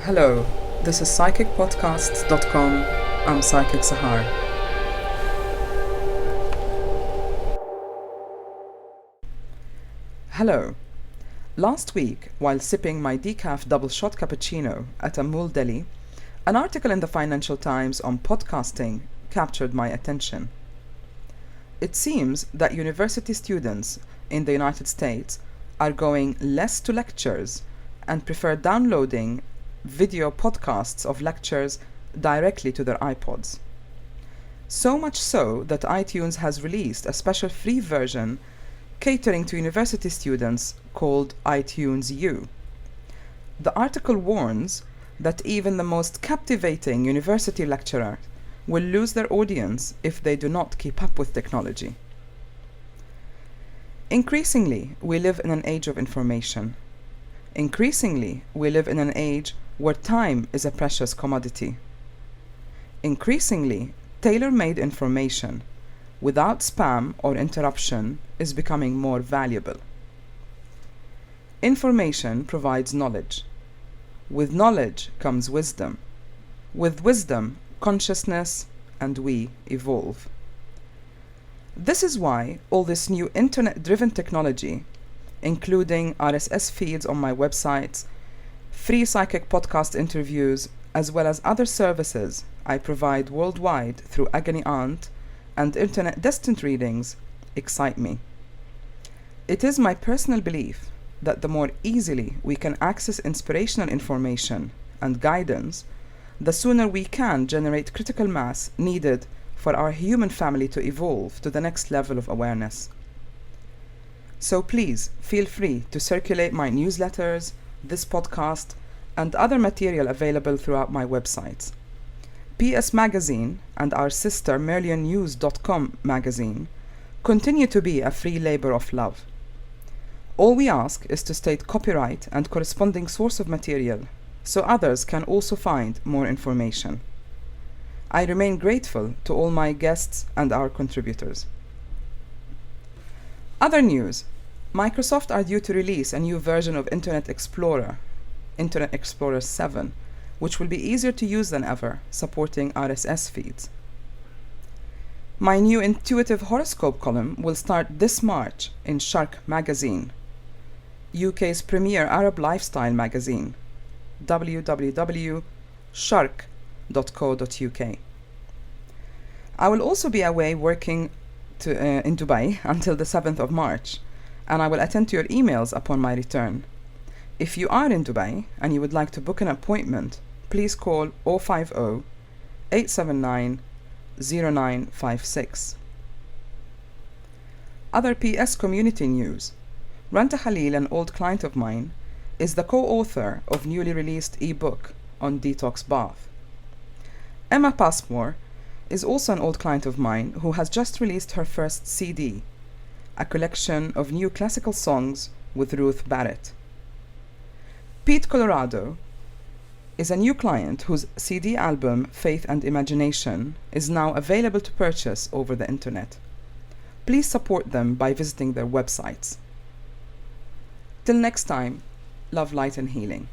Hello, this is psychicpodcasts.com. I'm Psychic Sahar. Hello. Last week, while sipping my decaf double shot cappuccino at Amul Delhi, an article in the Financial Times on podcasting captured my attention. It seems that university students in the United States are going less to lectures and prefer downloading video podcasts of lectures directly to their iPods. So much so that iTunes has released a special free version catering to university students called iTunes U. The article warns that even the most captivating university lecturer will lose their audience if they do not keep up with technology. Increasingly, we live in an age of information. Increasingly, we live in an age where time is a precious commodity. Increasingly, tailor-made information without spam or interruption is becoming more valuable. Information provides knowledge. With knowledge comes wisdom. With wisdom, consciousness, and we evolve. This is why all this new internet-driven technology, including RSS feeds on my websites, free psychic podcast interviews, as well as other services I provide worldwide through Agony Aunt and internet destined readings, excite me. It is my personal belief that the more easily we can access inspirational information and guidance, the sooner we can generate critical mass needed for our human family to evolve to the next level of awareness. So please feel free to circulate my newsletters, this podcast, and other material available throughout my websites. PS Magazine and our sister MerlionNews.com magazine continue to be a free labor of love. All we ask is to state copyright and corresponding source of material so others can also find more information. I remain grateful to all my guests and our contributors. Other news. Microsoft are due to release a new version of Internet Explorer 7, which will be easier to use than ever, supporting RSS feeds. My new intuitive horoscope column will start this March in Shark magazine, UK's premier Arab lifestyle magazine, www.shark.co.uk. I will also be away working in Dubai until the 7th of March, and I will attend to your emails upon my return. If you are in Dubai and you would like to book an appointment, please call 050 879 0956. Other PS community news. Ranta Khalil, an old client of mine, is the co-author of newly released e-book on detox bath. Emma Passmore is also an old client of mine who has just released her first CD, a collection of new classical songs with Ruth Barrett. Pete Colorado is a new client whose CD album Faith and Imagination is now available to purchase over the internet. Please support them by visiting their websites. Till next time, love, light, and healing.